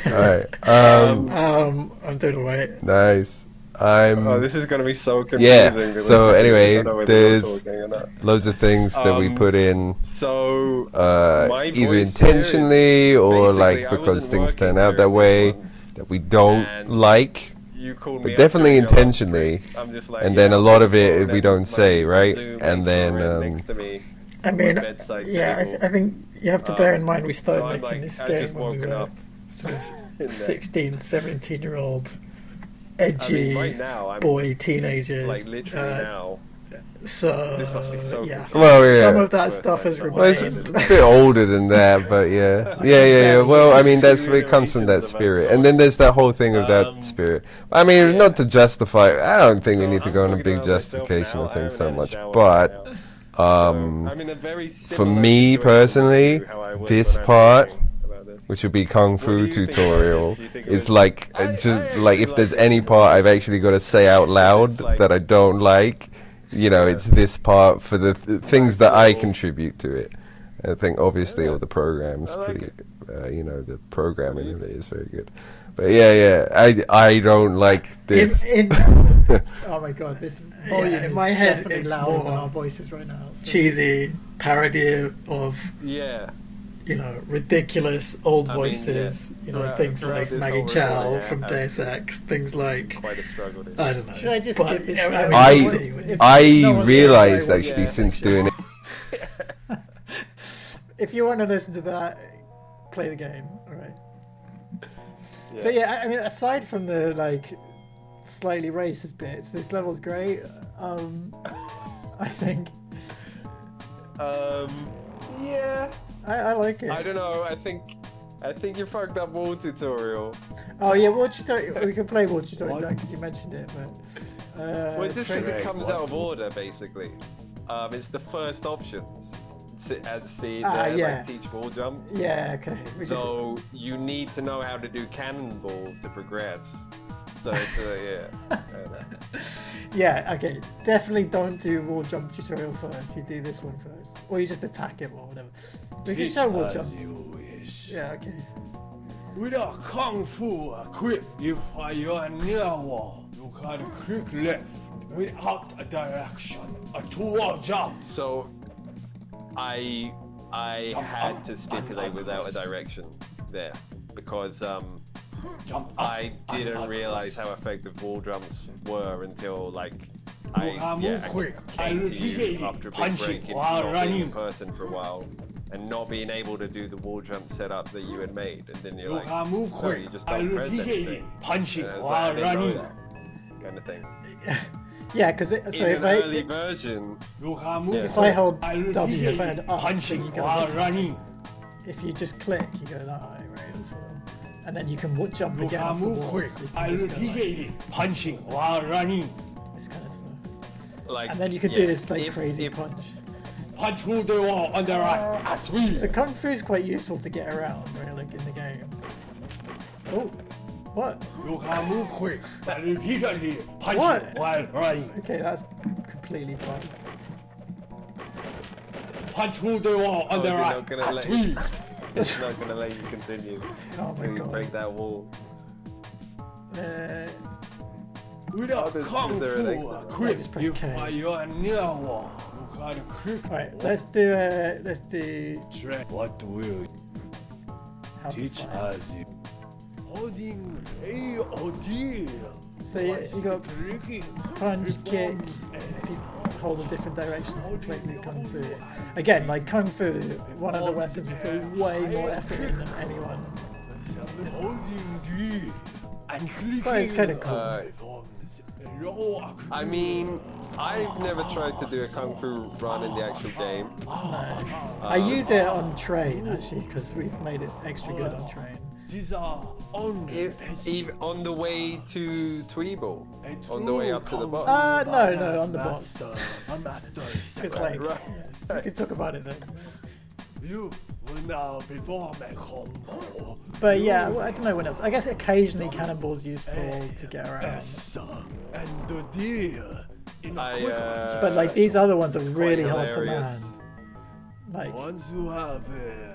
Alright. I'm doing alright. Nice. Oh, this is gonna be so confusing. Yeah. So anyway, there's loads of things that we put in. So either intentionally or like because things turn out that way that we don't like. But definitely intentionally, and then a lot of it we don't say, right? And then, I mean, yeah, I think you have to bear in mind we started making this game when we were sort of 16, 17-year-old edgy boy teenagers. So This must be so yeah. Well, yeah. Some of that stuff has Well, it's a remained. bit older than that, but yeah. Well, I mean, that's it comes from that spirit, and then there's that whole thing of that spirit. I mean, not to justify. I don't think we need to go on a big justification of things so much, but for me personally, this part, which would be Kung Fu tutorial, is like just like if there's any part I've actually got to say out loud that I don't like. You know, it's this part for the things that I contribute to it. I think obviously all the programs pretty, the programming of it is very good. But I don't like this. Oh my god, this volume in my head definitely louder than our voices right now. So. Cheesy parody of ridiculous old voices. Things like Maggie Chow from Deus Ex. Things like I don't know. Should I just skip this? I realised actually since doing it. If you want to listen to that, play the game. All right. Yeah. So I mean, aside from the slightly racist bits, this level's great. I think. Yeah. I like it. I don't know. I think you fucked up wall tutorial. Oh yeah, wall tutorial. We can play wall tutorial because you mentioned it, but. Well, it's just because it comes out of order, basically. It's the first option. As seen there, like teach wall jumps. Yeah, okay. So you need to know how to do cannonball to progress. So yeah, okay. Definitely don't do wall jump tutorial first. You do this one first, or you just attack him or whatever. We can show wall jump. Yeah, okay. With a kung fu equip, if you are near a wall, you can click left without a direction. A 2-wall jump. So I had to stipulate without a direction there because I didn't realize how effective wall jumps were until I came to you after a big break in not being in person for a while and not being able to do the wall jump setup that you had made, and then you're like, move quick. You just don't press anything. Punching while running, kind of thing. Yeah, because if I hold W, if I had up, punching you go while running. If you just click, you go that way, right? So, and then you can jump again. Move quick. Punching while running. This kind of stuff. And then you can do this crazy punch. Punch through the wall on the right. So Kung Fu is quite useful to get around, right? In the game. Oh. What? You can move quick, but repeatedly punch while running. Okay, that's completely blank. Punch through the wall on the right. It's not gonna let you continue. Oh my god. You break that wall. With a kung fu quick, you are near a wall. You can click. Right, let's do. What will teach us? Holding A or D. So you got punch, kick. If you hold in different directions, completely Kung Fu. Again, like Kung Fu, one of the weapons you put way more effort in than anyone. But it's kind of cool. I mean, I've never tried to do a Kung Fu run in the actual game. No. I use it on train actually because we've made it extra good on train. Even on the way to Tweeble, on the way up to the boss. No, on the boss. It's like we can talk about it then. You will now perform a combo. But yeah, I don't know what else. I guess occasionally cannonball's useful to get around. And the deer. But like these other ones are really hard to land. Like once you have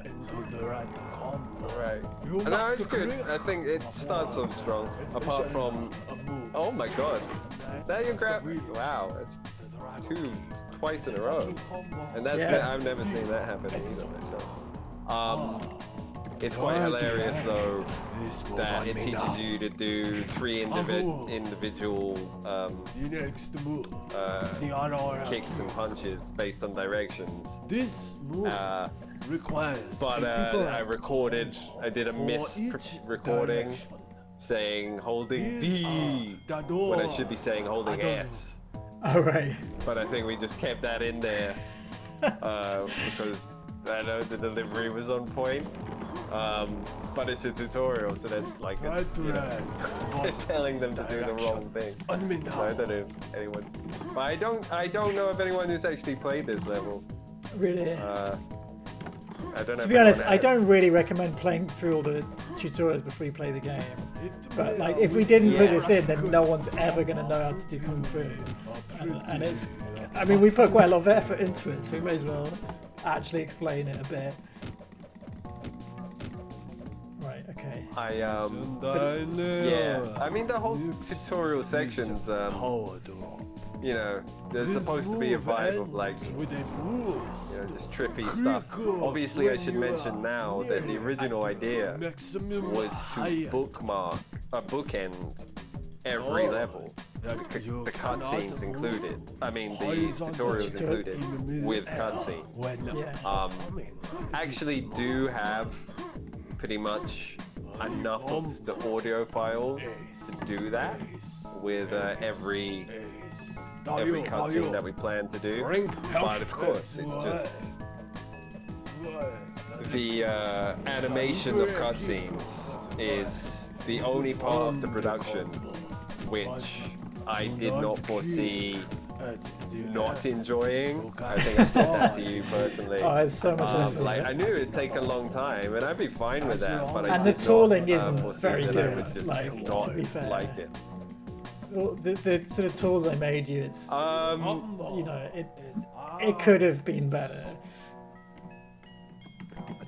into the right combo, right? No, it's good. I think it starts off strong. Apart from, oh my god, now you grab. Wow, it's twice in a row, and that's I've never seen that happen either myself. It's quite hilarious though that it teaches you to do 3 individual kicks and punches based on directions. This move requires. But I did a recording saying holding B when I should be saying holding S. Oh, right. But I think we just kept that in there because I know the delivery was on point. But it's a tutorial, so that's like telling them to do the wrong thing. So I don't know if anyone. But I don't know of anyone who's actually played this level. Really? I don't know. To be honest, I don't really recommend playing through all the tutorials before you play the game. But like, if we didn't put this in, then no one's ever going to know how to do Kung Fu. And it's, I mean, we put quite a lot of effort into it, so we may as well actually explain it a bit. Right, okay. Yeah, I mean the whole tutorial sections, you know, there's supposed to be a vibe of like, you know, just trippy stuff. Obviously I should mention now that the original idea was to bookend every level. The cutscenes included. I mean, the tutorials included with cutscenes. Actually do have pretty much enough of the audio files to do that with every cutscene that we plan to do. But of course, it's just the animation of cutscenes is the only part of the production which I did not foresee not enjoying. I think I said that to you personally. Oh, it's so much effort. Like, I knew it'd take a long time, and I'd be fine with that. But and the tooling isn't very good. Like, to be fair. Like it. The sort of tools I made you, it's you know, it could have been better.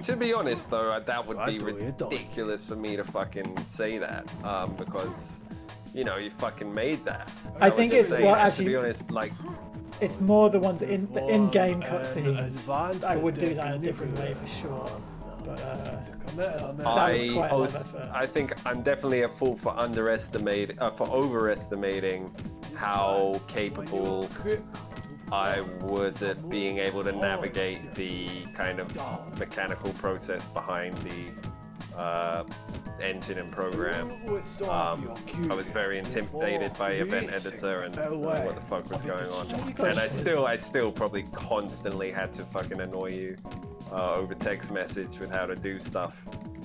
To be honest, though, that would be ridiculous for me to fucking say that, because you know, you fucking made that. I think it's, well, actually, to be honest, like, it's more the ones in the in-game cutscenes. I would do that in a different way for sure. But I think I'm definitely at fault for overestimating how capable I was at being able to navigate the kind of mechanical process behind the engine and program. I was very intimidated by Event Editor and what the fuck was going on. And I still probably constantly had to fucking annoy you over text message with how to do stuff.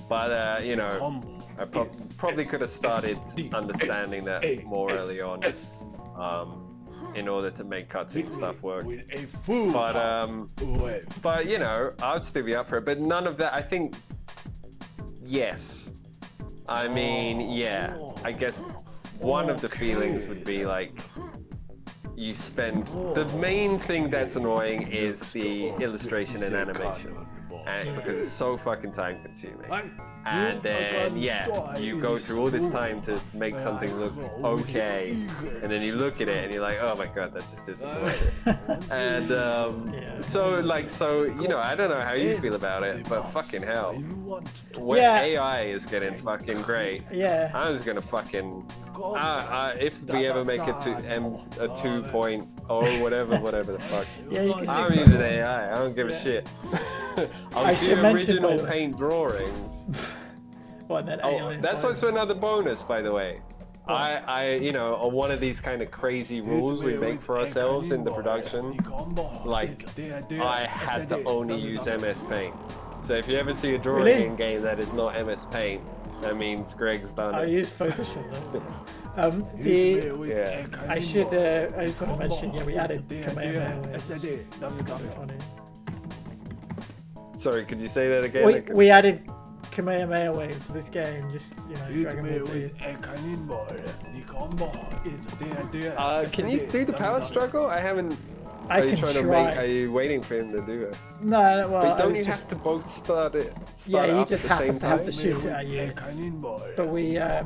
But you know, I probably could have started understanding that more early on. In order to make cutscene stuff work. But you know, I'd still be up for it. But none of that, I think, yes. I mean, yeah, I guess one of the feelings would be like, you spend, the main thing that's annoying is the illustration and animation. And because it's so fucking time consuming. And then, yeah, you go through all this time to make something look okay, and then you look at it and you're like, oh my god, that just isn't worth it. And so you know, I don't know how you feel about it, but fucking hell, when AI is getting fucking great, I'm just gonna fucking, if we ever make it to a 2.0, whatever the fuck, I'm using AI, I don't give a shit. I should mention the original paint drawings. That's also another bonus, by the way. I, you know, on one of these kind of crazy rules we make for ourselves in the production, like, I had to only use MS Paint. So if you ever see a drawing in game that is not MS Paint, that means Greg's done it. I use Photoshop though. I just want to mention, we added Kamehameha, which is kind of funny. Sorry, could you say that again? We added Kamehameha Wave to this game, just, you know, Dragon Ball Z. Can you do the power struggle? I haven't... I can try. Are you waiting for him to do it? No, well, but don't you have to both start it? Yeah, he just happens to have to shoot it at you. But we, you know,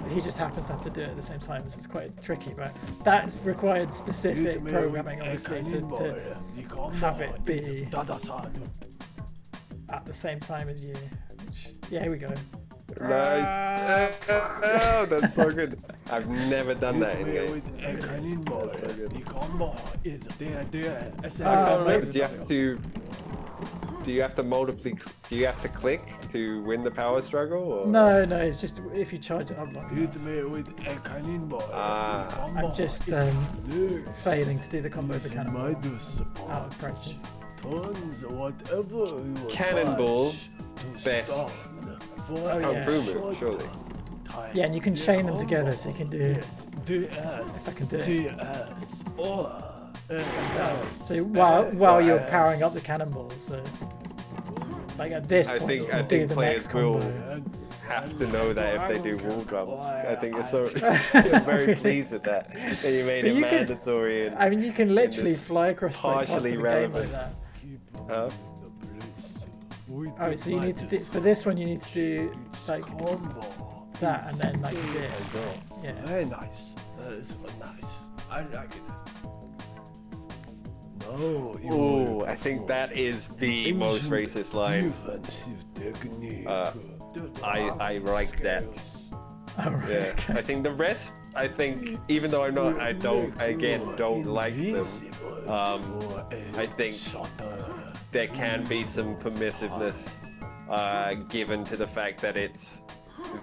he just happens to have to do it at the same time, so it's quite tricky, but that required specific programming, obviously, to have it be at the same time as you. Which, yeah, here we go. Nice. Oh, that's so good. I've never done that in game. I can't remember. Do you have to Do you have to Do you have to click to win the power struggle? Or? No, it's just if you charge it up long Hit me with a cannonball. I'm just failing to do the combo of the cannonball out of practice. Cannonball, best yeah. Kung Fu move, surely. Yeah, and you can chain them together, so you can do. If I can do it. So while you're powering up the cannonballs, so like at this point, you can do the next combo. Have to know that if they do wall jumps. I think it's so. I'm very pleased with that. That you made it mandatory. I mean, you can literally fly across partially relevant. Like that. Huh? Oh, so you need to do for this one. You need to do like that, and then like this. Yeah. Very nice. That is nice. I like it. No. Oh, I think that is the most racist line. I like that. Yeah. I think the rest. I think even though I don't like them. I think there can be some permissiveness given to the fact that it's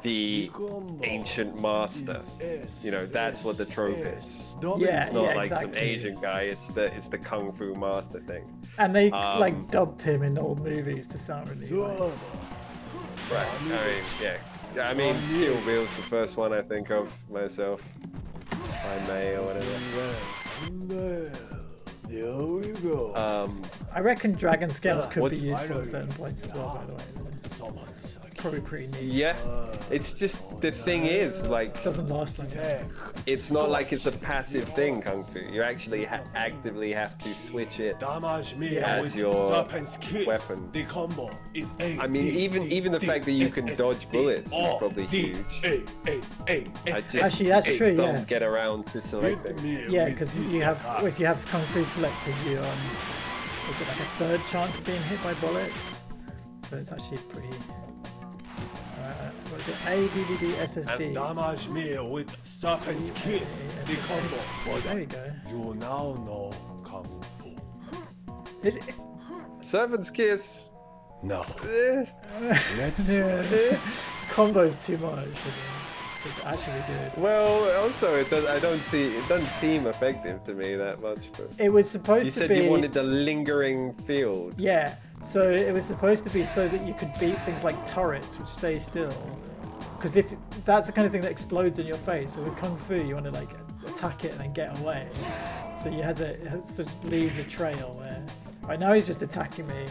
the ancient master. You know, that's what the trope is. Yeah, it's not like exactly. some Asian guy. It's the kung fu master thing. And they like dubbed him in old movies to sound really like... Right. I mean, yeah. I mean, Kill Bill's the first one I think of myself. By May or whatever. There we go. I reckon dragon scales could be useful at certain points as well, by the way. Probably pretty neat. Yeah, it's just the thing is like it doesn't last long. It's not like it's a passive thing, Kung Fu. You actually actively have to switch it as your weapon. I mean, even the fact that you can dodge bullets is probably huge. Actually, that's true. Don't Yeah. get around to selecting. Yeah, because you have if you have Kung Fu selected, you is it like a third chance of being hit by bullets? So it's actually pretty. What is it? ADDD SSD. And damage me with Serpent's Kiss, the combo. There we go. You now know Kung Fu. Is it? Serpent's Kiss. No. Let's. Combo's too much. It's actually good. Well, also it doesn't seem effective to me that much. But it was supposed to be. You said you wanted the lingering field. Yeah. So it was supposed to be so that you could beat things like turrets, which stay still. Because if that's the kind of thing that explodes in your face. So with Kung Fu, you want to like attack it and then get away. So it sort of leaves a trail there. Right now he's just attacking me.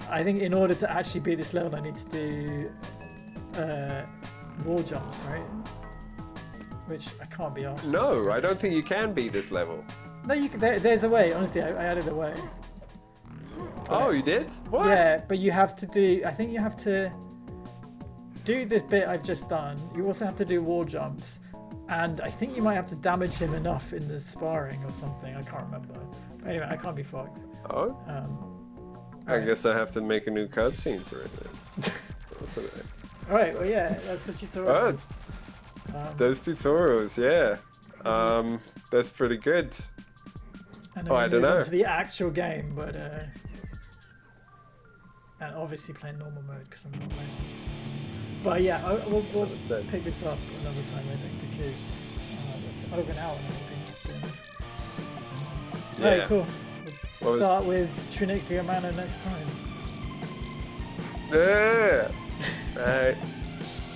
I think in order to actually beat this level, I need to do wall jumps, right? Which I can't be asked. No, I don't think you can beat this level. No, you can. There's a way. Honestly, I added a way. Oh, you did? What? Yeah, but you have to do. I think you have to do this bit I've just done. You also have to do wall jumps, and I think you might have to damage him enough in the sparring or something. I can't remember. But anyway, I can't be fucked. Oh. I guess I have to make a new cutscene for it then. All right. Well, yeah, that's the tutorial. Those tutorials, yeah. That's pretty good. And then I don't know. Into the actual game, but and obviously playing normal mode because I'm not playing. But yeah, we'll pick this up another time, I think, because it's over an hour now. Yeah. Alright, cool. We'll start with Trinity Manor next time. Yeah. Right.